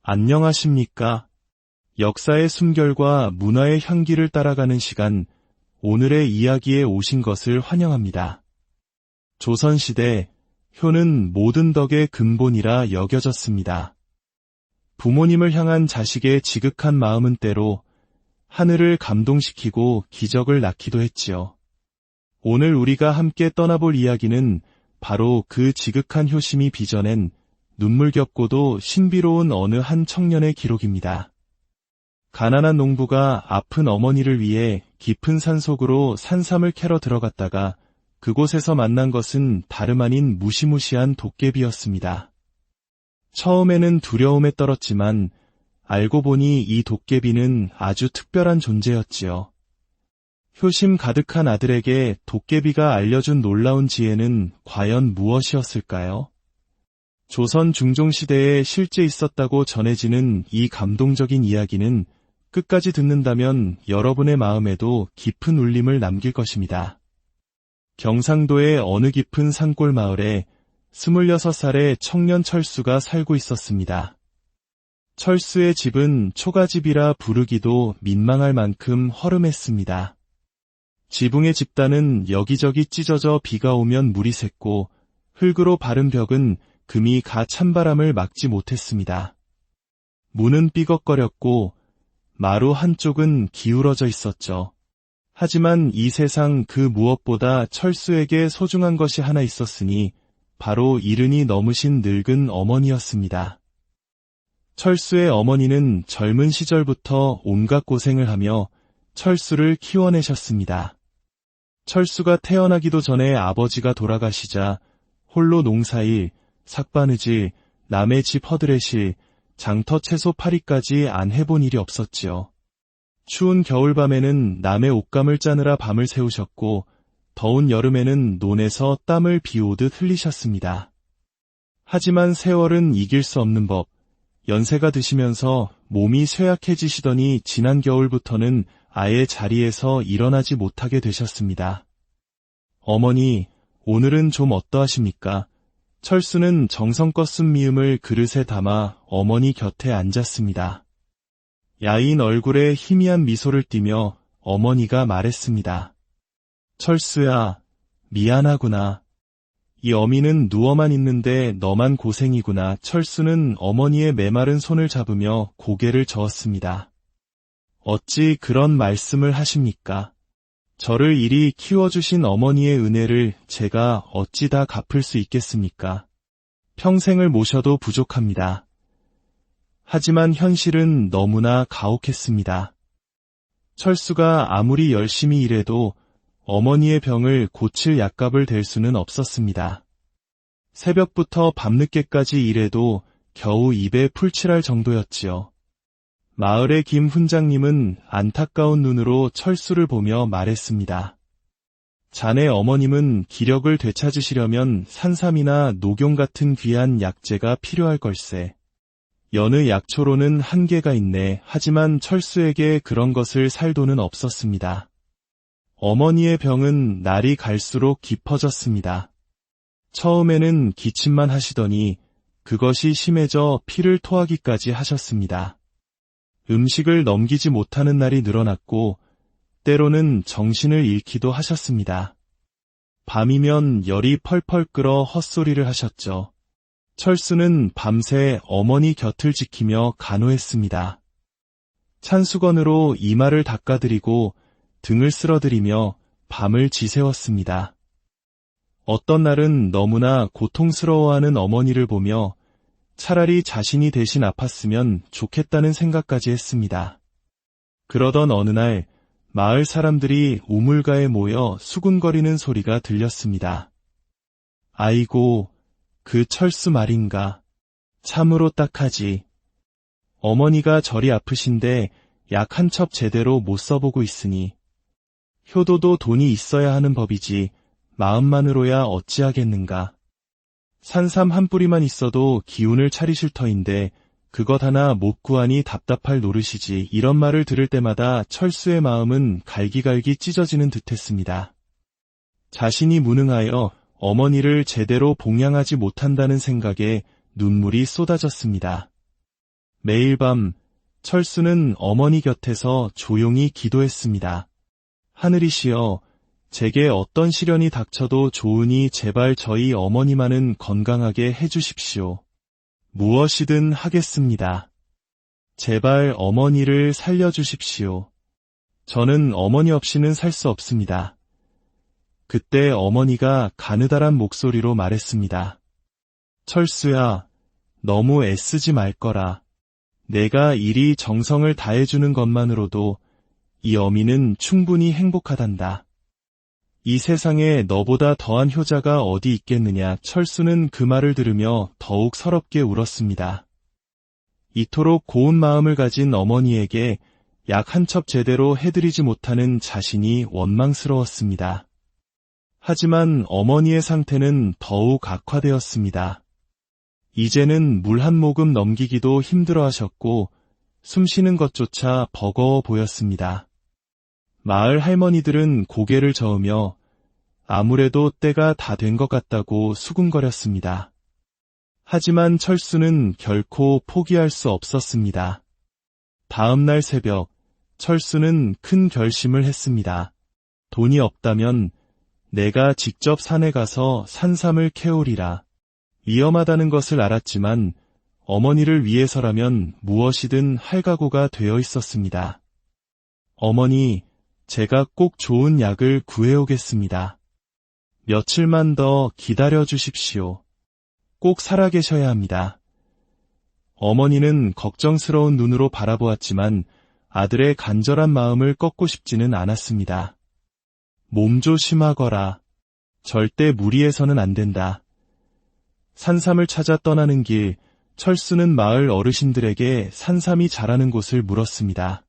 안녕하십니까? 역사의 숨결과 문화의 향기를 따라가는 시간, 오늘의 이야기에 오신 것을 환영합니다. 조선시대, 효는 모든 덕의 근본이라 여겨졌습니다. 부모님을 향한 자식의 지극한 마음은 때로 하늘을 감동시키고 기적을 낳기도 했지요. 오늘 우리가 함께 떠나볼 이야기는 바로 그 지극한 효심이 빚어낸 눈물겹고도 신비로운 어느 한 청년의 기록입니다. 가난한 농부가 아픈 어머니를 위해 깊은 산속으로 산삼을 캐러 들어갔다가 그곳에서 만난 것은 다름 아닌 무시무시한 도깨비였습니다. 처음에는 두려움에 떨었지만 알고 보니 이 도깨비는 아주 특별한 존재였지요. 효심 가득한 아들에게 도깨비가 알려준 놀라운 지혜는 과연 무엇이었을까요? 조선 중종시대에 실제 있었다고 전해지는 이 감동적인 이야기는 끝까지 듣는다면 여러분의 마음에도 깊은 울림을 남길 것입니다. 경상도의 어느 깊은 산골 마을에 26살의 청년 철수가 살고 있었습니다. 철수의 집은 초가집이라 부르기도 민망할 만큼 허름했습니다. 지붕의 집단은 여기저기 찢어져 비가 오면 물이 샜고 흙으로 바른 벽은 금이 가 찬바람을 막지 못했습니다. 문은 삐걱거렸고 마루 한쪽은 기울어져 있었죠. 하지만 이 세상 그 무엇보다 철수에게 소중한 것이 하나 있었으니 바로 이른이 넘으신 늙은 어머니였습니다. 철수의 어머니는 젊은 시절부터 온갖 고생을 하며 철수를 키워내셨습니다. 철수가 태어나기도 전에 아버지가 돌아가시자 홀로 농사일, 삭바느질, 남의 집 허드렛일, 장터 채소 파리까지 안 해본 일이 없었지요. 추운 겨울밤에는 남의 옷감을 짜느라 밤을 새우셨고 더운 여름에는 논에서 땀을 비오듯 흘리셨습니다. 하지만 세월은 이길 수 없는 법, 연세가 드시면서 몸이 쇠약해지시더니 지난 겨울부터는 아예 자리에서 일어나지 못하게 되셨습니다. 어머니, 오늘은 좀 어떠하십니까? 철수는 정성껏 쓴 미음을 그릇에 담아 어머니 곁에 앉았습니다. 야인 얼굴에 희미한 미소를 띠며 어머니가 말했습니다. 철수야, 미안하구나. 이 어미는 누워만 있는데 너만 고생이구나. 철수는 어머니의 메마른 손을 잡으며 고개를 저었습니다. 어찌 그런 말씀을 하십니까? 저를 이리 키워주신 어머니의 은혜를 제가 어찌 다 갚을 수 있겠습니까? 평생을 모셔도 부족합니다. 하지만 현실은 너무나 가혹했습니다. 철수가 아무리 열심히 일해도 어머니의 병을 고칠 약값을 댈 수는 없었습니다. 새벽부터 밤늦게까지 일해도 겨우 입에 풀칠할 정도였지요. 마을의 김 훈장님은 안타까운 눈으로 철수를 보며 말했습니다. 자네 어머님은 기력을 되찾으시려면 산삼이나 녹용 같은 귀한 약재가 필요할 걸세. 여느 약초로는 한계가 있네. 하지만 철수에게 그런 것을 살 돈은 없었습니다. 어머니의 병은 날이 갈수록 깊어졌습니다. 처음에는 기침만 하시더니 그것이 심해져 피를 토하기까지 하셨습니다. 음식을 넘기지 못하는 날이 늘어났고 때로는 정신을 잃기도 하셨습니다. 밤이면 열이 펄펄 끓어 헛소리를 하셨죠. 철수는 밤새 어머니 곁을 지키며 간호했습니다. 찬수건으로 이마를 닦아드리고 등을 쓸어드리며 밤을 지새웠습니다. 어떤 날은 너무나 고통스러워하는 어머니를 보며 차라리 자신이 대신 아팠으면 좋겠다는 생각까지 했습니다. 그러던 어느 날 마을 사람들이 우물가에 모여 수군거리는 소리가 들렸습니다. 아이고, 그 철수 말인가. 참으로 딱하지. 어머니가 저리 아프신데 약 한 첩 제대로 못 써보고 있으니. 효도도 돈이 있어야 하는 법이지 마음만으로야 어찌하겠는가. 산삼 한 뿌리만 있어도 기운을 차리실 터인데 그것 하나 못 구하니 답답할 노릇이지. 이런 말을 들을 때마다 철수의 마음은 갈기갈기 찢어지는 듯했습니다. 자신이 무능하여 어머니를 제대로 봉양하지 못한다는 생각에 눈물이 쏟아졌습니다. 매일 밤 철수는 어머니 곁에서 조용히 기도했습니다. 하늘이시여, 제게 어떤 시련이 닥쳐도 좋으니 제발 저희 어머니만은 건강하게 해주십시오. 무엇이든 하겠습니다. 제발 어머니를 살려주십시오. 저는 어머니 없이는 살 수 없습니다. 그때 어머니가 가느다란 목소리로 말했습니다. 철수야, 너무 애쓰지 말거라. 내가 이리 정성을 다해주는 것만으로도 이 어미는 충분히 행복하단다. 이 세상에 너보다 더한 효자가 어디 있겠느냐. 철수는 그 말을 들으며 더욱 서럽게 울었습니다. 이토록 고운 마음을 가진 어머니에게 약 한 첩 제대로 해드리지 못하는 자신이 원망스러웠습니다. 하지만 어머니의 상태는 더욱 악화되었습니다. 이제는 물 한 모금 넘기기도 힘들어하셨고 숨쉬는 것조차 버거워 보였습니다. 마을 할머니들은 고개를 저으며 아무래도 때가 다 된 것 같다고 수군거렸습니다. 하지만 철수는 결코 포기할 수 없었습니다. 다음 날 새벽, 철수는 큰 결심을 했습니다. 돈이 없다면 내가 직접 산에 가서 산삼을 캐오리라. 위험하다는 것을 알았지만 어머니를 위해서라면 무엇이든 할 각오가 되어 있었습니다. 어머니, 제가 꼭 좋은 약을 구해오겠습니다. 며칠만 더 기다려 주십시오. 꼭 살아계셔야 합니다. 어머니는 걱정스러운 눈으로 바라보았지만 아들의 간절한 마음을 꺾고 싶지는 않았습니다. 몸 조심하거라. 절대 무리해서는 안 된다. 산삼을 찾아 떠나는 길, 철수는 마을 어르신들에게 산삼이 자라는 곳을 물었습니다.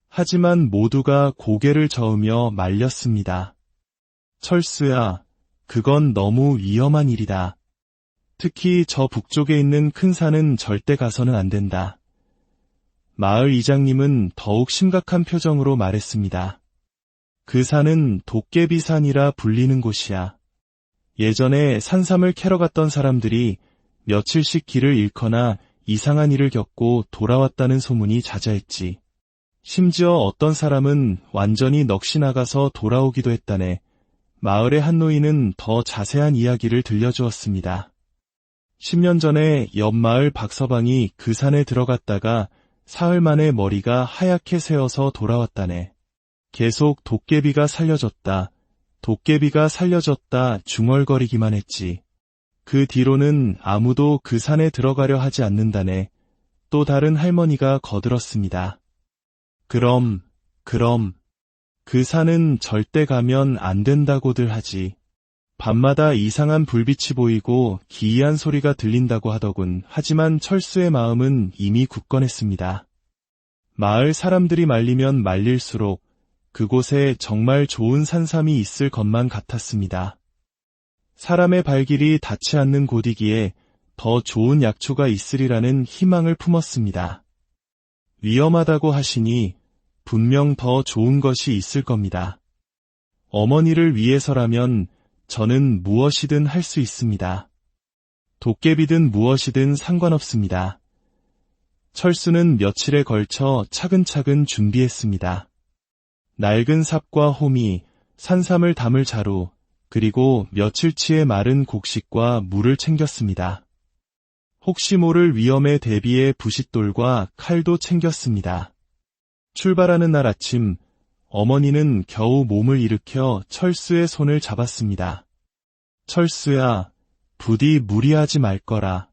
하지만 모두가 고개를 저으며 말렸습니다. 철수야, 그건 너무 위험한 일이다. 특히 저 북쪽에 있는 큰 산은 절대 가서는 안 된다. 마을 이장님은 더욱 심각한 표정으로 말했습니다. 그 산은 도깨비산이라 불리는 곳이야. 예전에 산삼을 캐러 갔던 사람들이 며칠씩 길을 잃거나 이상한 일을 겪고 돌아왔다는 소문이 자자했지. 심지어 어떤 사람은 완전히 넋이 나가서 돌아오기도 했다네. 마을의 한 노인은 더 자세한 이야기를 들려주었습니다. 10년 전에 옆 마을 박서방이 그 산에 들어갔다가 사흘 만에 머리가 하얗게 새어서 돌아왔다네. 계속 도깨비가 살려줬다. 도깨비가 살려줬다 중얼거리기만 했지. 그 뒤로는 아무도 그 산에 들어가려 하지 않는다네. 또 다른 할머니가 거들었습니다. 그럼 그 산은 절대 가면 안 된다고들 하지. 밤마다 이상한 불빛이 보이고 기이한 소리가 들린다고 하더군. 하지만 철수의 마음은 이미 굳건했습니다. 마을 사람들이 말리면 말릴수록 그곳에 정말 좋은 산삼이 있을 것만 같았습니다. 사람의 발길이 닿지 않는 곳이기에 더 좋은 약초가 있으리라는 희망을 품었습니다. 위험하다고 하시니 분명 더 좋은 것이 있을 겁니다. 어머니를 위해서라면 저는 무엇이든 할 수 있습니다. 도깨비든 무엇이든 상관없습니다. 철수는 며칠에 걸쳐 차근차근 준비했습니다. 낡은 삽과 호미, 산삼을 담을 자루, 그리고 며칠치의 마른 곡식과 물을 챙겼습니다. 혹시 모를 위험에 대비해 부싯돌과 칼도 챙겼습니다. 출발하는 날 아침, 어머니는 겨우 몸을 일으켜 철수의 손을 잡았습니다. 철수야, 부디 무리하지 말거라.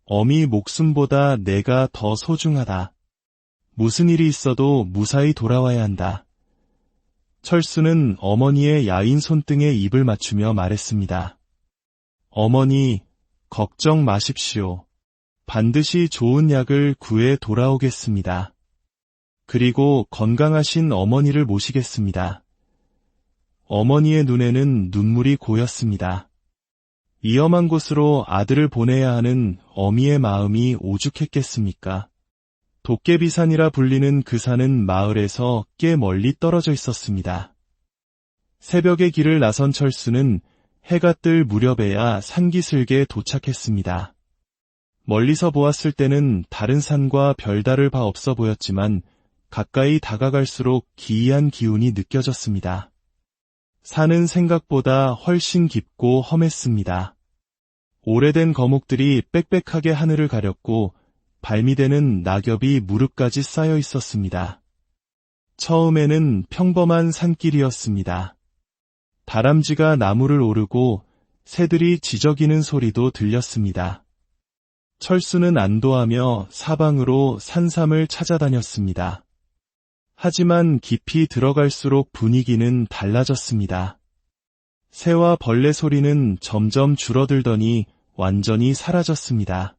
어미 목숨보다 내가 더 소중하다. 무슨 일이 있어도 무사히 돌아와야 한다. 철수는 어머니의 야윈 손등에 입을 맞추며 말했습니다. 어머니, 걱정 마십시오. 반드시 좋은 약을 구해 돌아오겠습니다. 그리고 건강하신 어머니를 모시겠습니다. 어머니의 눈에는 눈물이 고였습니다. 위험한 곳으로 아들을 보내야 하는 어미의 마음이 오죽했겠습니까? 도깨비산이라 불리는 그 산은 마을에서 꽤 멀리 떨어져 있었습니다. 새벽에 길을 나선 철수는 해가 뜰 무렵에야 산기슭에 도착했습니다. 멀리서 보았을 때는 다른 산과 별다를 바 없어 보였지만 가까이 다가갈수록 기이한 기운이 느껴졌습니다. 산은 생각보다 훨씬 깊고 험했습니다. 오래된 거목들이 빽빽하게 하늘을 가렸고 발미되는 낙엽이 무릎까지 쌓여 있었습니다. 처음에는 평범한 산길이었습니다. 다람쥐가 나무를 오르고 새들이 지저귀는 소리도 들렸습니다. 철수는 안도하며 사방으로 산삼을 찾아다녔습니다. 하지만 깊이 들어갈수록 분위기는 달라졌습니다. 새와 벌레 소리는 점점 줄어들더니 완전히 사라졌습니다.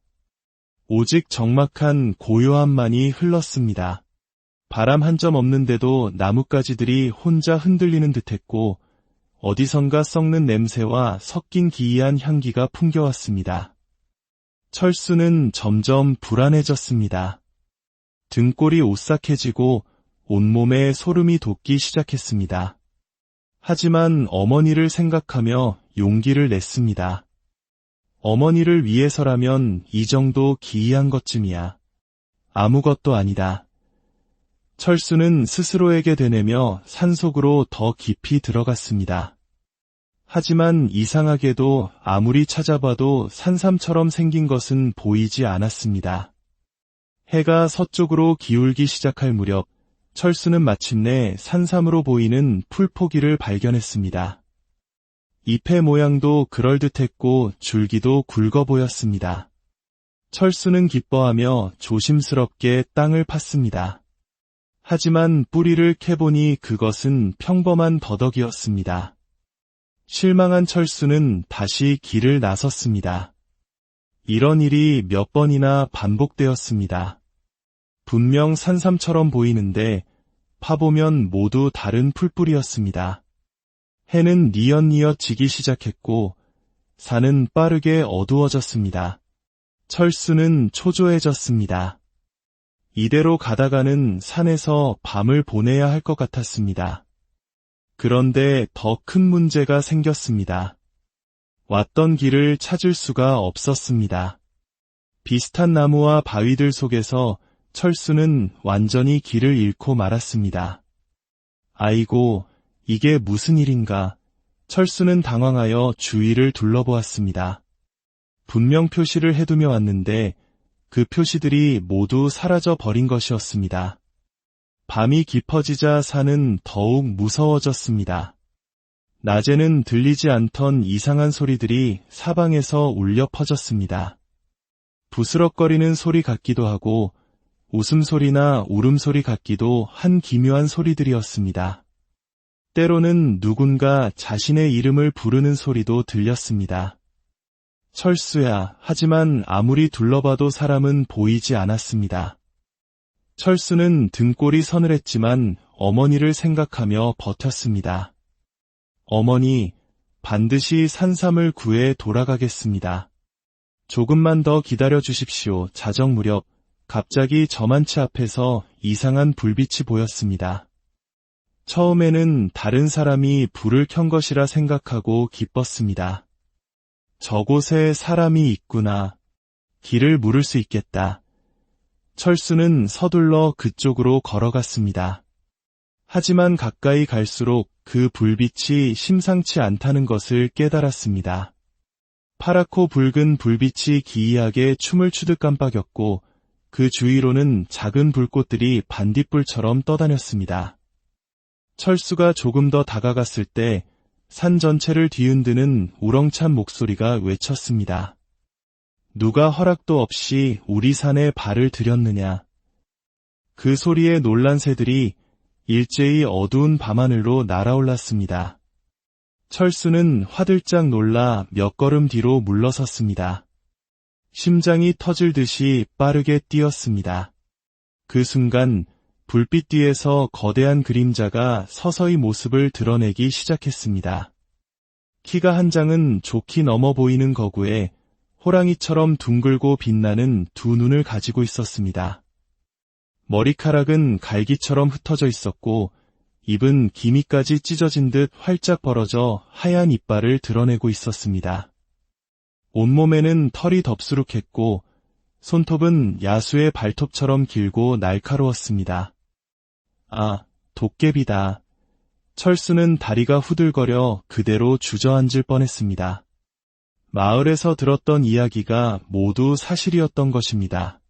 오직 적막한 고요함만이 흘렀습니다. 바람 한 점 없는데도 나뭇가지들이 혼자 흔들리는 듯했고 어디선가 썩는 냄새와 섞인 기이한 향기가 풍겨왔습니다. 철수는 점점 불안해졌습니다. 등골이 오싹해지고 온몸에 소름이 돋기 시작했습니다. 하지만 어머니를 생각하며 용기를 냈습니다. 어머니를 위해서라면 이 정도 기이한 것쯤이야. 아무것도 아니다. 철수는 스스로에게 되뇌며 산속으로 더 깊이 들어갔습니다. 하지만 이상하게도 아무리 찾아봐도 산삼처럼 생긴 것은 보이지 않았습니다. 해가 서쪽으로 기울기 시작할 무렵 철수는 마침내 산삼으로 보이는 풀포기를 발견했습니다. 잎의 모양도 그럴듯했고 줄기도 굵어 보였습니다. 철수는 기뻐하며 조심스럽게 땅을 팠습니다. 하지만 뿌리를 캐보니 그것은 평범한 버덕이었습니다. 실망한 철수는 다시 길을 나섰습니다. 이런 일이 몇 번이나 반복되었습니다. 분명 산삼처럼 보이는데 파보면 모두 다른 풀뿌리였습니다. 해는 뉘엿뉘엿 지기 시작했고 산은 빠르게 어두워졌습니다. 철수는 초조해졌습니다. 이대로 가다가는 산에서 밤을 보내야 할 것 같았습니다. 그런데 더 큰 문제가 생겼습니다. 왔던 길을 찾을 수가 없었습니다. 비슷한 나무와 바위들 속에서 철수는 완전히 길을 잃고 말았습니다. 아이고, 이게 무슨 일인가? 철수는 당황하여 주위를 둘러보았습니다. 분명 표시를 해두며 왔는데 그 표시들이 모두 사라져 버린 것이었습니다. 밤이 깊어지자 산은 더욱 무서워졌습니다. 낮에는 들리지 않던 이상한 소리들이 사방에서 울려 퍼졌습니다. 부스럭거리는 소리 같기도 하고 웃음소리나 울음소리 같기도 한 기묘한 소리들이었습니다. 때로는 누군가 자신의 이름을 부르는 소리도 들렸습니다. 철수야, 하지만 아무리 둘러봐도 사람은 보이지 않았습니다. 철수는 등골이 서늘했지만 어머니를 생각하며 버텼습니다. 어머니, 반드시 산삼을 구해 돌아가겠습니다. 조금만 더 기다려 주십시오. 자정 무렵 갑자기 저만치 앞에서 이상한 불빛이 보였습니다. 처음에는 다른 사람이 불을 켠 것이라 생각하고 기뻤습니다. 저곳에 사람이 있구나. 길을 물을 수 있겠다. 철수는 서둘러 그쪽으로 걸어갔습니다. 하지만 가까이 갈수록 그 불빛이 심상치 않다는 것을 깨달았습니다. 파랗고 붉은 불빛이 기이하게 춤을 추듯 깜빡였고 그 주위로는 작은 불꽃들이 반딧불처럼 떠다녔습니다. 철수가 조금 더 다가갔을 때 산 전체를 뒤흔드는 우렁찬 목소리가 외쳤습니다. 누가 허락도 없이 우리 산에 발을 들였느냐. 그 소리에 놀란 새들이 일제히 어두운 밤하늘로 날아올랐습니다. 철수는 화들짝 놀라 몇 걸음 뒤로 물러섰습니다. 심장이 터질 듯이 빠르게 뛰었습니다. 그 순간 불빛 뒤에서 거대한 그림자가 서서히 모습을 드러내기 시작했습니다. 키가 한 장은 좋게 넘어 보이는 거구에 호랑이처럼 둥글고 빛나는 두 눈을 가지고 있었습니다. 머리카락은 갈기처럼 흩어져 있었고 입은 기미까지 찢어진 듯 활짝 벌어져 하얀 이빨을 드러내고 있었습니다. 온몸에는 털이 덥수룩했고 손톱은 야수의 발톱처럼 길고 날카로웠습니다. 아, 도깨비다. 철수는 다리가 후들거려 그대로 주저앉을 뻔했습니다. 마을에서 들었던 이야기가 모두 사실이었던 것입니다.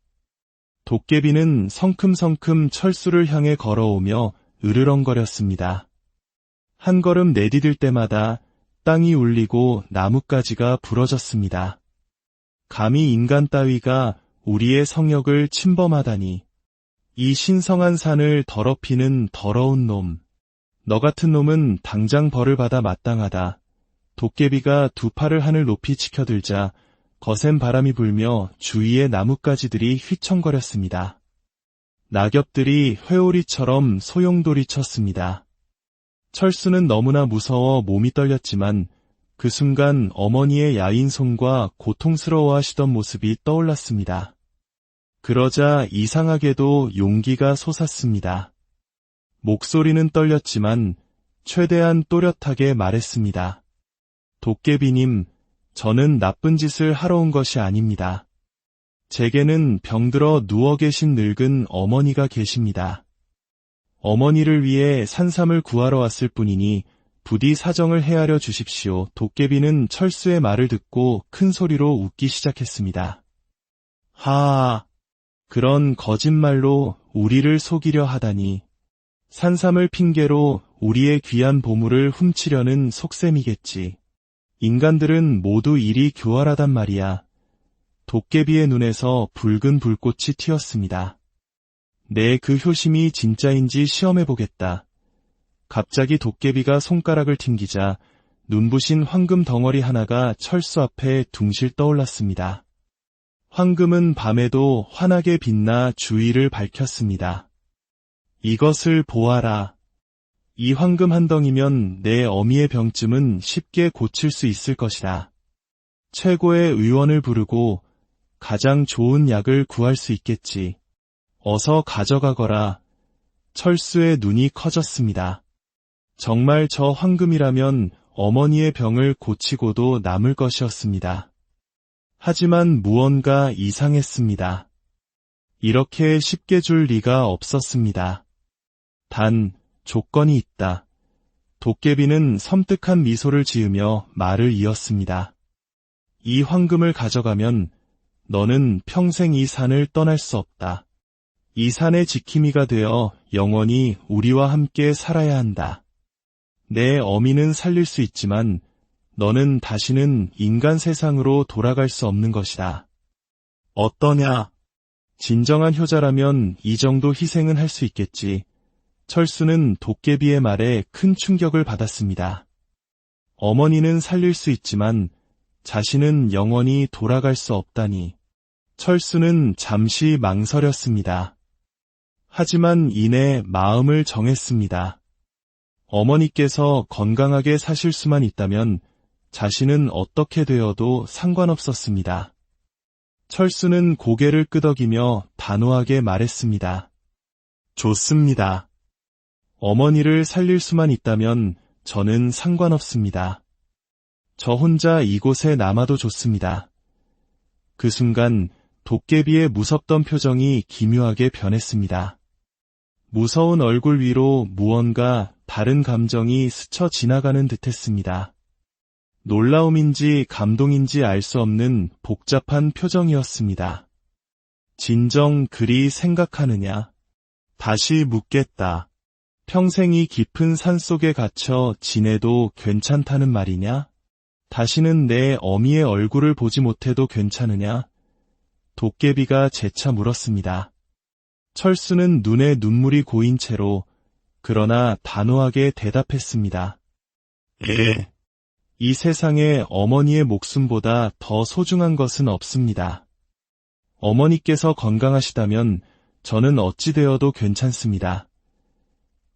도깨비는 성큼성큼 철수를 향해 걸어오며 으르렁거렸습니다. 한 걸음 내디딜 때마다 땅이 울리고 나뭇가지가 부러졌습니다. 감히 인간 따위가 우리의 성역을 침범하다니. 이 신성한 산을 더럽히는 더러운 놈. 너 같은 놈은 당장 벌을 받아 마땅하다. 도깨비가 두 팔을 하늘 높이 치켜들자 거센 바람이 불며 주위의 나뭇가지들이 휘청거렸습니다. 낙엽들이 회오리처럼 소용돌이 쳤습니다. 철수는 너무나 무서워 몸이 떨렸지만 그 순간 어머니의 야인 손과 고통스러워하시던 모습이 떠올랐습니다. 그러자 이상하게도 용기가 솟았습니다. 목소리는 떨렸지만 최대한 또렷하게 말했습니다. 도깨비님, 저는 나쁜 짓을 하러 온 것이 아닙니다. 제게는 병들어 누워 계신 늙은 어머니가 계십니다. 어머니를 위해 산삼을 구하러 왔을 뿐이니 부디 사정을 헤아려 주십시오. 도깨비는 철수의 말을 듣고 큰 소리로 웃기 시작했습니다. 하하, 그런 거짓말로 우리를 속이려 하다니. 산삼을 핑계로 우리의 귀한 보물을 훔치려는 속셈이겠지. 인간들은 모두 이리 교활하단 말이야. 도깨비의 눈에서 붉은 불꽃이 튀었습니다. 내 그 효심이 진짜인지 시험해보겠다. 갑자기 도깨비가 손가락을 튕기자 눈부신 황금 덩어리 하나가 철수 앞에 둥실 떠올랐습니다. 황금은 밤에도 환하게 빛나 주위를 밝혔습니다. 이것을 보아라. 이 황금 한 덩이면 내 어미의 병쯤은 쉽게 고칠 수 있을 것이다. 최고의 의원을 부르고 가장 좋은 약을 구할 수 있겠지. 어서 가져가거라. 철수의 눈이 커졌습니다. 정말 저 황금이라면 어머니의 병을 고치고도 남을 것이었습니다. 하지만 무언가 이상했습니다. 이렇게 쉽게 줄 리가 없었습니다. 단, 조건이 있다. 도깨비는 섬뜩한 미소를 지으며 말을 이었습니다. 이 황금을 가져가면 너는 평생 이 산을 떠날 수 없다. 이 산의 지킴이가 되어 영원히 우리와 함께 살아야 한다. 내 어미는 살릴 수 있지만 너는 다시는 인간 세상으로 돌아갈 수 없는 것이다. 어떠냐? 진정한 효자라면 이 정도 희생은 할 수 있겠지. 철수는 도깨비의 말에 큰 충격을 받았습니다. 어머니는 살릴 수 있지만 자신은 영원히 돌아갈 수 없다니. 철수는 잠시 망설였습니다. 하지만 이내 마음을 정했습니다. 어머니께서 건강하게 사실 수만 있다면 자신은 어떻게 되어도 상관없었습니다. 철수는 고개를 끄덕이며 단호하게 말했습니다. 좋습니다. 어머니를 살릴 수만 있다면 저는 상관없습니다. 저 혼자 이곳에 남아도 좋습니다. 그 순간 도깨비의 무섭던 표정이 기묘하게 변했습니다. 무서운 얼굴 위로 무언가 다른 감정이 스쳐 지나가는 듯했습니다. 놀라움인지 감동인지 알 수 없는 복잡한 표정이었습니다. 진정 그리 생각하느냐? 다시 묻겠다. 평생이 깊은 산속에 갇혀 지내도 괜찮다는 말이냐? 다시는 내 어미의 얼굴을 보지 못해도 괜찮으냐? 도깨비가 재차 물었습니다. 철수는 눈에 눈물이 고인 채로 그러나 단호하게 대답했습니다. 예. 이 세상에 어머니의 목숨보다 더 소중한 것은 없습니다. 어머니께서 건강하시다면 저는 어찌 되어도 괜찮습니다.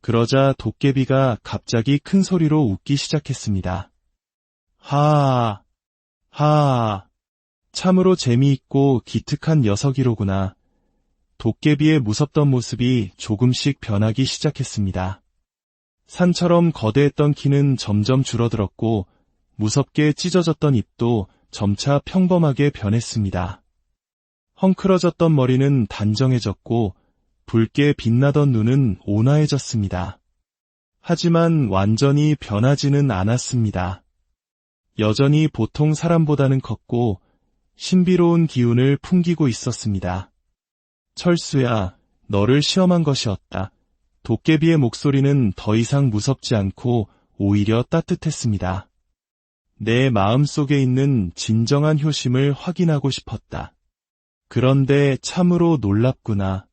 그러자 도깨비가 갑자기 큰 소리로 웃기 시작했습니다. 하하, 하하, 참으로 재미있고 기특한 녀석이로구나. 도깨비의 무섭던 모습이 조금씩 변하기 시작했습니다. 산처럼 거대했던 키는 점점 줄어들었고 무섭게 찢어졌던 입도 점차 평범하게 변했습니다. 헝클어졌던 머리는 단정해졌고 붉게 빛나던 눈은 온화해졌습니다. 하지만 완전히 변하지는 않았습니다. 여전히 보통 사람보다는 컸고 신비로운 기운을 풍기고 있었습니다. 철수야, 너를 시험한 것이었다. 도깨비의 목소리는 더 이상 무섭지 않고 오히려 따뜻했습니다. 내 마음속에 있는 진정한 효심을 확인하고 싶었다. 그런데 참으로 놀랍구나.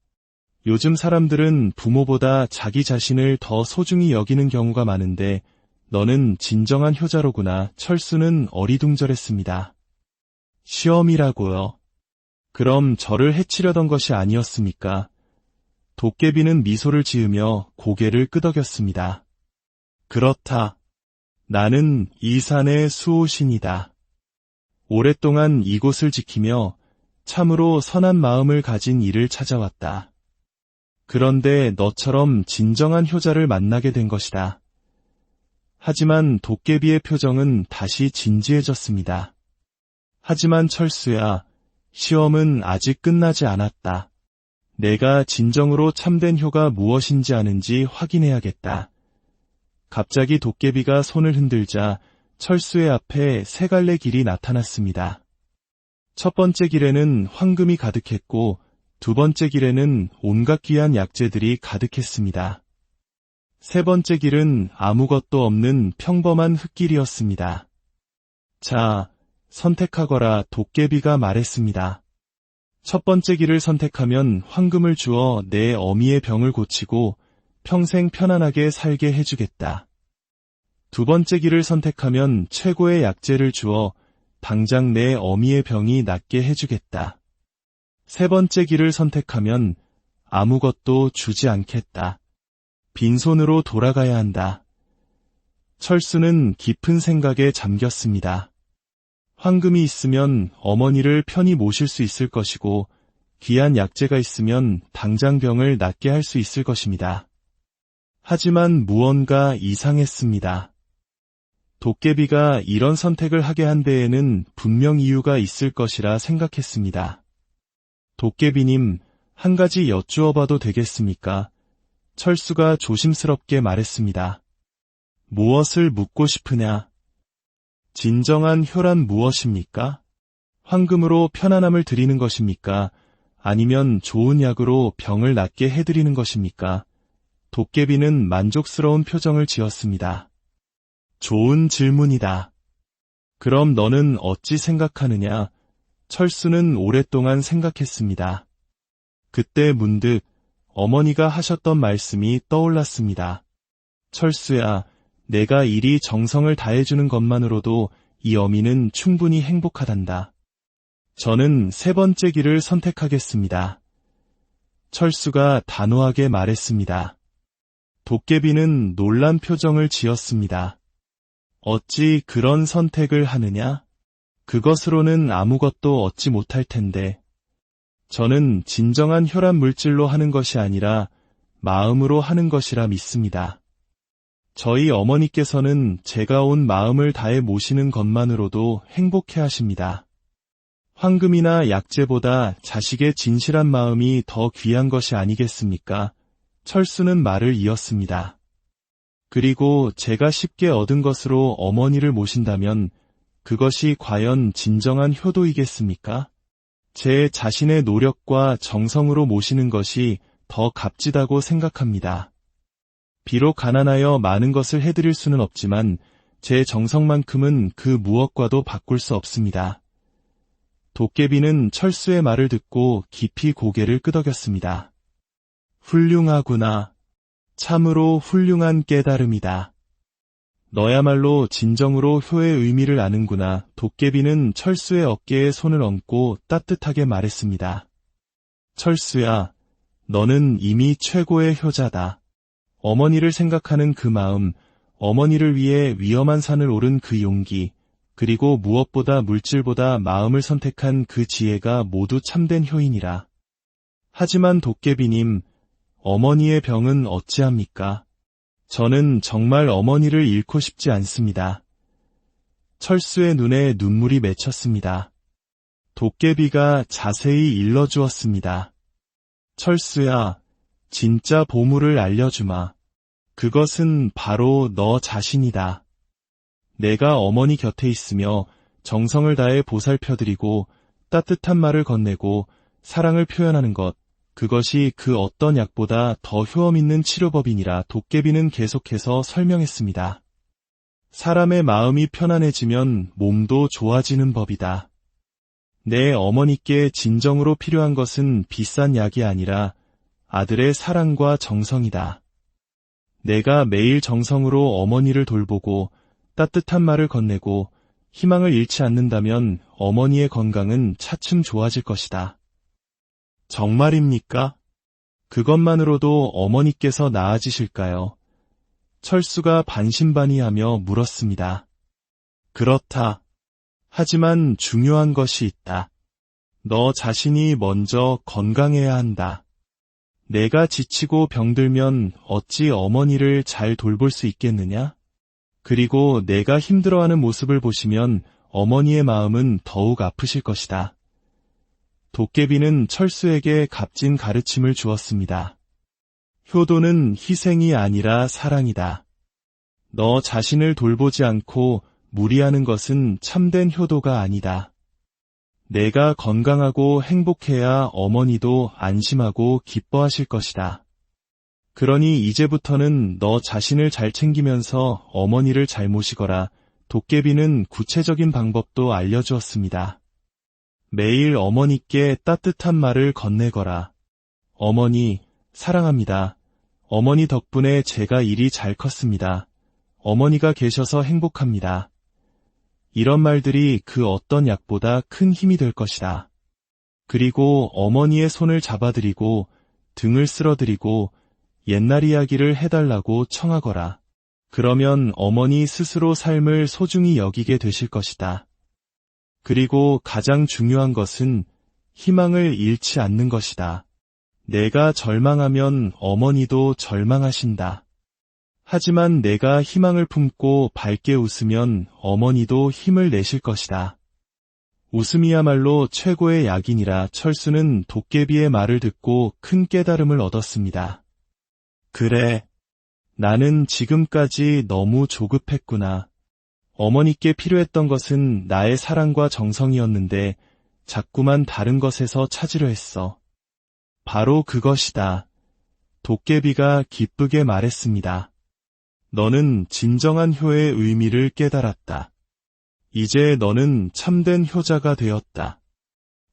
요즘 사람들은 부모보다 자기 자신을 더 소중히 여기는 경우가 많은데 너는 진정한 효자로구나. 철수는 어리둥절했습니다. 시험이라고요? 그럼 저를 해치려던 것이 아니었습니까? 도깨비는 미소를 지으며 고개를 끄덕였습니다. 그렇다. 나는 이 산의 수호신이다. 오랫동안 이곳을 지키며 참으로 선한 마음을 가진 이를 찾아왔다. 그런데 너처럼 진정한 효자를 만나게 된 것이다. 하지만 도깨비의 표정은 다시 진지해졌습니다. 하지만 철수야, 시험은 아직 끝나지 않았다. 내가 진정으로 참된 효가 무엇인지 아는지 확인해야겠다. 갑자기 도깨비가 손을 흔들자 철수의 앞에 세 갈래 길이 나타났습니다. 첫 번째 길에는 황금이 가득했고 두 번째 길에는 온갖 귀한 약재들이 가득했습니다. 세 번째 길은 아무것도 없는 평범한 흙길이었습니다. 자, 선택하거라. 도깨비가 말했습니다. 첫 번째 길을 선택하면 황금을 주어 내 어미의 병을 고치고 평생 편안하게 살게 해주겠다. 두 번째 길을 선택하면 최고의 약재를 주어 당장 내 어미의 병이 낫게 해주겠다. 세 번째 길을 선택하면 아무것도 주지 않겠다. 빈손으로 돌아가야 한다. 철수는 깊은 생각에 잠겼습니다. 황금이 있으면 어머니를 편히 모실 수 있을 것이고 귀한 약재가 있으면 당장 병을 낫게 할 수 있을 것입니다. 하지만 무언가 이상했습니다. 도깨비가 이런 선택을 하게 한 데에는 분명 이유가 있을 것이라 생각했습니다. 도깨비님, 한 가지 여쭈어봐도 되겠습니까? 철수가 조심스럽게 말했습니다. 무엇을 묻고 싶으냐? 진정한 효란 무엇입니까? 황금으로 편안함을 드리는 것입니까? 아니면 좋은 약으로 병을 낫게 해드리는 것입니까? 도깨비는 만족스러운 표정을 지었습니다. 좋은 질문이다. 그럼 너는 어찌 생각하느냐? 철수는 오랫동안 생각했습니다. 그때 문득 어머니가 하셨던 말씀이 떠올랐습니다. 철수야, 내가 이리 정성을 다해주는 것만으로도 이 어미는 충분히 행복하단다. 저는 세 번째 길을 선택하겠습니다. 철수가 단호하게 말했습니다. 도깨비는 놀란 표정을 지었습니다. 어찌 그런 선택을 하느냐? 그것으로는 아무것도 얻지 못할 텐데. 저는 진정한 혈압 물질로 하는 것이 아니라 마음으로 하는 것이라 믿습니다. 저희 어머니께서는 제가 온 마음을 다해 모시는 것만으로도 행복해 하십니다. 황금이나 약재보다 자식의 진실한 마음이 더 귀한 것이 아니겠습니까? 철수는 말을 이었습니다. 그리고 제가 쉽게 얻은 것으로 어머니를 모신다면 그것이 과연 진정한 효도이겠습니까? 제 자신의 노력과 정성으로 모시는 것이 더 값지다고 생각합니다. 비록 가난하여 많은 것을 해드릴 수는 없지만 제 정성만큼은 그 무엇과도 바꿀 수 없습니다. 도깨비는 철수의 말을 듣고 깊이 고개를 끄덕였습니다. 훌륭하구나. 참으로 훌륭한 깨달음이다. 너야말로 진정으로 효의 의미를 아는구나. 도깨비는 철수의 어깨에 손을 얹고 따뜻하게 말했습니다. 철수야, 너는 이미 최고의 효자다. 어머니를 생각하는 그 마음, 어머니를 위해 위험한 산을 오른 그 용기, 그리고 무엇보다 물질보다 마음을 선택한 그 지혜가 모두 참된 효인이라. 하지만 도깨비님, 어머니의 병은 어찌합니까? 저는 정말 어머니를 잃고 싶지 않습니다. 철수의 눈에 눈물이 맺혔습니다. 도깨비가 자세히 일러주었습니다. 철수야, 진짜 보물을 알려주마. 그것은 바로 너 자신이다. 내가 어머니 곁에 있으며 정성을 다해 보살펴드리고 따뜻한 말을 건네고 사랑을 표현하는 것, 그것이 그 어떤 약보다 더 효험 있는 치료법이니라 도깨비는 계속해서 설명했습니다. 사람의 마음이 편안해지면 몸도 좋아지는 법이다. 내 어머니께 진정으로 필요한 것은 비싼 약이 아니라 아들의 사랑과 정성이다. 내가 매일 정성으로 어머니를 돌보고 따뜻한 말을 건네고 희망을 잃지 않는다면 어머니의 건강은 차츰 좋아질 것이다. 정말입니까? 그것만으로도 어머니께서 나아지실까요? 철수가 반신반의하며 물었습니다. 그렇다. 하지만 중요한 것이 있다. 너 자신이 먼저 건강해야 한다. 내가 지치고 병들면 어찌 어머니를 잘 돌볼 수 있겠느냐? 그리고 내가 힘들어하는 모습을 보시면 어머니의 마음은 더욱 아프실 것이다. 도깨비는 철수에게 값진 가르침을 주었습니다. 효도는 희생이 아니라 사랑이다. 너 자신을 돌보지 않고 무리하는 것은 참된 효도가 아니다. 내가 건강하고 행복해야 어머니도 안심하고 기뻐하실 것이다. 그러니 이제부터는 너 자신을 잘 챙기면서 어머니를 잘 모시거라. 도깨비는 구체적인 방법도 알려주었습니다. 매일 어머니께 따뜻한 말을 건네거라. 어머니, 사랑합니다. 어머니 덕분에 제가 일이 잘 컸습니다. 어머니가 계셔서 행복합니다. 이런 말들이 그 어떤 약보다 큰 힘이 될 것이다. 그리고 어머니의 손을 잡아드리고 등을 쓸어드리고 옛날 이야기를 해달라고 청하거라. 그러면 어머니 스스로 삶을 소중히 여기게 되실 것이다. 그리고 가장 중요한 것은 희망을 잃지 않는 것이다. 내가 절망하면 어머니도 절망하신다. 하지만 내가 희망을 품고 밝게 웃으면 어머니도 힘을 내실 것이다. 웃음이야말로 최고의 약이니라. 철수는 도깨비의 말을 듣고 큰 깨달음을 얻었습니다. 그래, 나는 지금까지 너무 조급했구나. 어머니께 필요했던 것은 나의 사랑과 정성이었는데 자꾸만 다른 것에서 찾으려 했어. 바로 그것이다. 도깨비가 기쁘게 말했습니다. 너는 진정한 효의 의미를 깨달았다. 이제 너는 참된 효자가 되었다.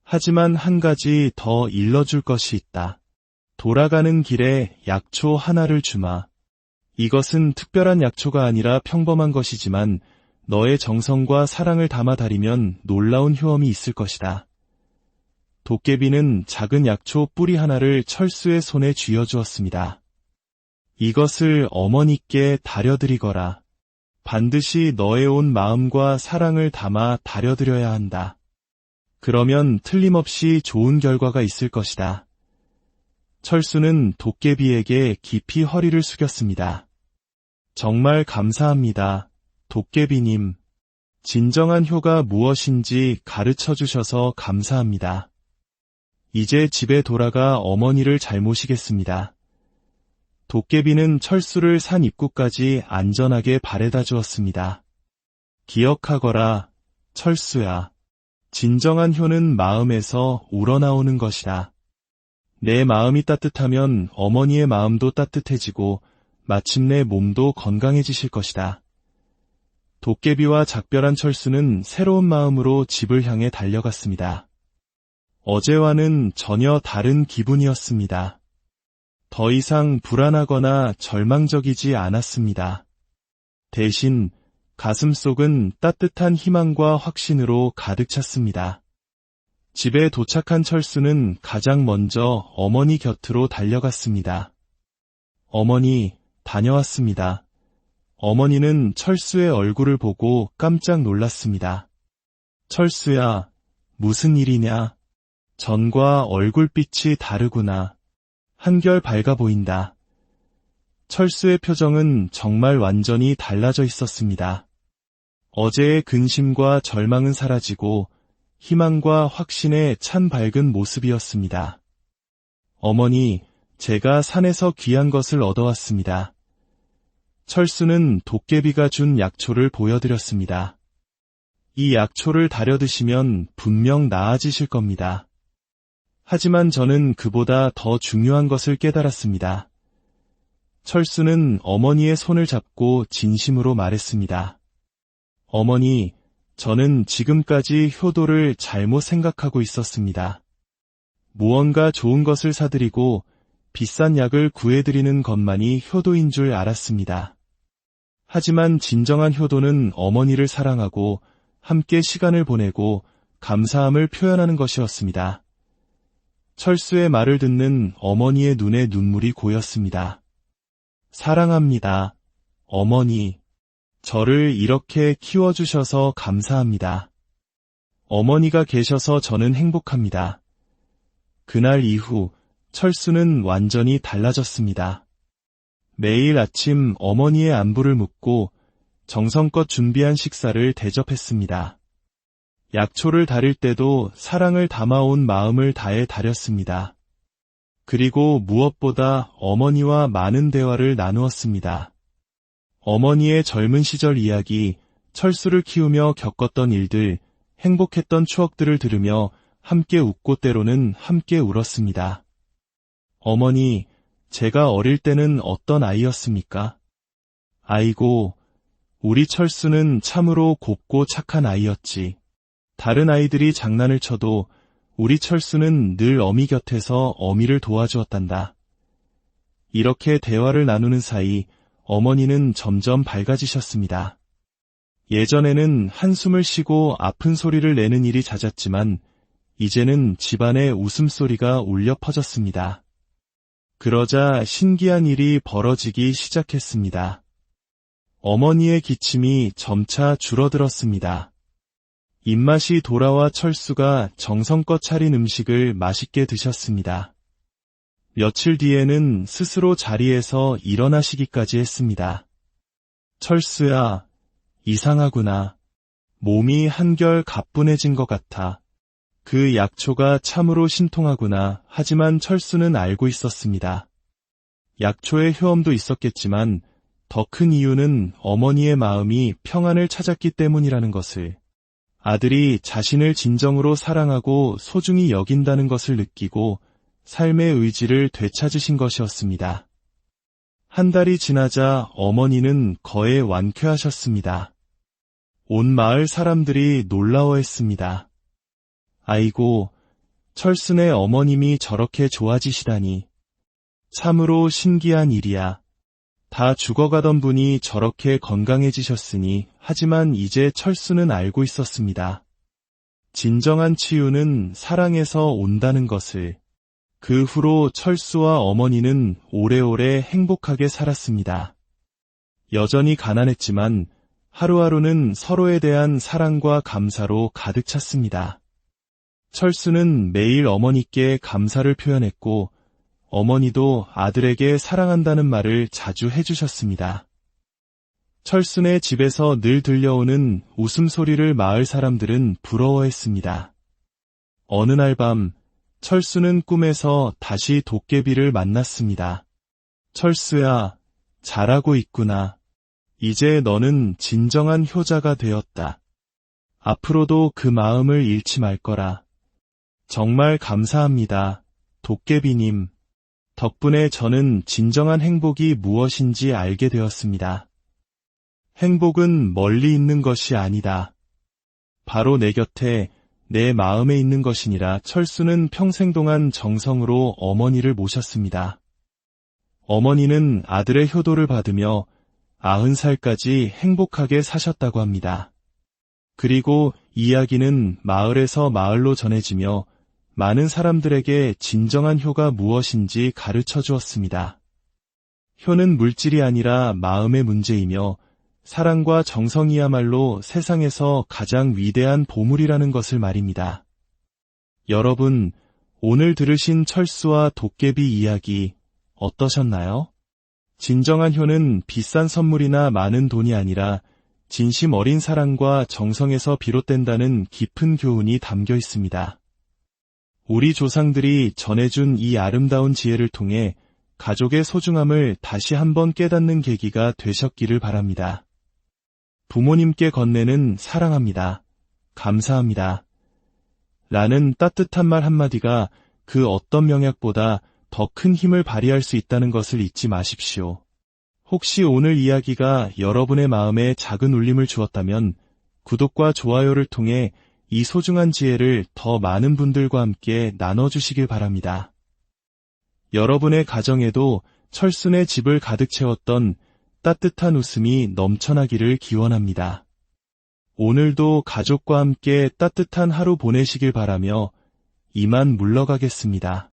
하지만 한 가지 더 일러줄 것이 있다. 돌아가는 길에 약초 하나를 주마. 이것은 특별한 약초가 아니라 평범한 것이지만 너의 정성과 사랑을 담아 다리면 놀라운 효험이 있을 것이다. 도깨비는 작은 약초 뿌리 하나를 철수의 손에 쥐어주었습니다. 이것을 어머니께 다려드리거라. 반드시 너의 온 마음과 사랑을 담아 다려드려야 한다. 그러면 틀림없이 좋은 결과가 있을 것이다. 철수는 도깨비에게 깊이 허리를 숙였습니다. 정말 감사합니다. 도깨비님. 진정한 효가 무엇인지 가르쳐 주셔서 감사합니다. 이제 집에 돌아가 어머니를 잘 모시겠습니다. 도깨비는 철수를 산 입구까지 안전하게 바래다 주었습니다. 기억하거라, 철수야. 진정한 효는 마음에서 우러나오는 것이다. 내 마음이 따뜻하면 어머니의 마음도 따뜻해지고 마침내 몸도 건강해지실 것이다. 도깨비와 작별한 철수는 새로운 마음으로 집을 향해 달려갔습니다. 어제와는 전혀 다른 기분이었습니다. 더 이상 불안하거나 절망적이지 않았습니다. 대신 가슴속은 따뜻한 희망과 확신으로 가득 찼습니다. 집에 도착한 철수는 가장 먼저 어머니 곁으로 달려갔습니다. 어머니, 다녀왔습니다. 어머니는 철수의 얼굴을 보고 깜짝 놀랐습니다. 철수야, 무슨 일이냐? 전과 얼굴빛이 다르구나. 한결 밝아 보인다. 철수의 표정은 정말 완전히 달라져 있었습니다. 어제의 근심과 절망은 사라지고 희망과 확신에 찬 밝은 모습이었습니다. 어머니, 제가 산에서 귀한 것을 얻어왔습니다. 철수는 도깨비가 준 약초를 보여드렸습니다. 이 약초를 다려 드시면 분명 나아지실 겁니다. 하지만 저는 그보다 더 중요한 것을 깨달았습니다. 철수는 어머니의 손을 잡고 진심으로 말했습니다. 어머니, 저는 지금까지 효도를 잘못 생각하고 있었습니다. 무언가 좋은 것을 사드리고 비싼 약을 구해드리는 것만이 효도인 줄 알았습니다. 하지만 진정한 효도는 어머니를 사랑하고 함께 시간을 보내고 감사함을 표현하는 것이었습니다. 철수의 말을 듣는 어머니의 눈에 눈물이 고였습니다. 사랑합니다. 어머니, 저를 이렇게 키워주셔서 감사합니다. 어머니가 계셔서 저는 행복합니다. 그날 이후 철수는 완전히 달라졌습니다. 매일 아침 어머니의 안부를 묻고 정성껏 준비한 식사를 대접했습니다. 약초를 다릴 때도 사랑을 담아온 마음을 다해 다렸습니다. 그리고 무엇보다 어머니와 많은 대화를 나누었습니다. 어머니의 젊은 시절 이야기, 철수를 키우며 겪었던 일들, 행복했던 추억들을 들으며 함께 웃고 때로는 함께 울었습니다. 어머니, 제가 어릴 때는 어떤 아이였습니까? 아이고, 우리 철수는 참으로 곱고 착한 아이였지. 다른 아이들이 장난을 쳐도 우리 철수는 늘 어미 곁에서 어미를 도와주었단다. 이렇게 대화를 나누는 사이 어머니는 점점 밝아지셨습니다. 예전에는 한숨을 쉬고 아픈 소리를 내는 일이 잦았지만 이제는 집안에 웃음소리가 울려 퍼졌습니다. 그러자 신기한 일이 벌어지기 시작했습니다. 어머니의 기침이 점차 줄어들었습니다. 입맛이 돌아와 철수가 정성껏 차린 음식을 맛있게 드셨습니다. 며칠 뒤에는 스스로 자리에서 일어나시기까지 했습니다. 철수야, 이상하구나. 몸이 한결 가뿐해진 것 같아. 그 약초가 참으로 신통하구나. 하지만 철수는 알고 있었습니다. 약초의 효험도 있었겠지만 더 큰 이유는 어머니의 마음이 평안을 찾았기 때문이라는 것을, 아들이 자신을 진정으로 사랑하고 소중히 여긴다는 것을 느끼고 삶의 의지를 되찾으신 것이었습니다. 한 달이 지나자 어머니는 거의 완쾌하셨습니다. 온 마을 사람들이 놀라워했습니다. 아이고, 철순의 어머님이 저렇게 좋아지시다니. 참으로 신기한 일이야. 다 죽어가던 분이 저렇게 건강해지셨으니. 하지만 이제 철수는 알고 있었습니다. 진정한 치유는 사랑에서 온다는 것을. 그 후로 철수와 어머니는 오래오래 행복하게 살았습니다. 여전히 가난했지만 하루하루는 서로에 대한 사랑과 감사로 가득 찼습니다. 철수는 매일 어머니께 감사를 표현했고 어머니도 아들에게 사랑한다는 말을 자주 해주셨습니다. 철순의 집에서 늘 들려오는 웃음소리를 마을 사람들은 부러워했습니다. 어느 날 밤 철수는 꿈에서 다시 도깨비를 만났습니다. 철수야, 잘하고 있구나. 이제 너는 진정한 효자가 되었다. 앞으로도 그 마음을 잃지 말 거라. 정말 감사합니다, 도깨비님. 덕분에 저는 진정한 행복이 무엇인지 알게 되었습니다. 행복은 멀리 있는 것이 아니다. 바로 내 곁에, 내 마음에 있는 것이니라. 철수는 평생 동안 정성으로 어머니를 모셨습니다. 어머니는 아들의 효도를 받으며 90살까지 행복하게 사셨다고 합니다. 그리고 이야기는 마을에서 마을로 전해지며 많은 사람들에게 진정한 효가 무엇인지 가르쳐 주었습니다. 효는 물질이 아니라 마음의 문제이며 사랑과 정성이야말로 세상에서 가장 위대한 보물이라는 것을 말입니다. 여러분, 오늘 들으신 철수와 도깨비 이야기 어떠셨나요? 진정한 효는 비싼 선물이나 많은 돈이 아니라 진심 어린 사랑과 정성에서 비롯된다는 깊은 교훈이 담겨 있습니다. 우리 조상들이 전해준 이 아름다운 지혜를 통해 가족의 소중함을 다시 한번 깨닫는 계기가 되셨기를 바랍니다. 부모님께 건네는 사랑합니다. 감사합니다. 라는 따뜻한 말 한마디가 그 어떤 명약보다 더 큰 힘을 발휘할 수 있다는 것을 잊지 마십시오. 혹시 오늘 이야기가 여러분의 마음에 작은 울림을 주었다면 구독과 좋아요를 통해 이 소중한 지혜를 더 많은 분들과 함께 나눠주시길 바랍니다. 여러분의 가정에도 철순의 집을 가득 채웠던 따뜻한 웃음이 넘쳐나기를 기원합니다. 오늘도 가족과 함께 따뜻한 하루 보내시길 바라며 이만 물러가겠습니다.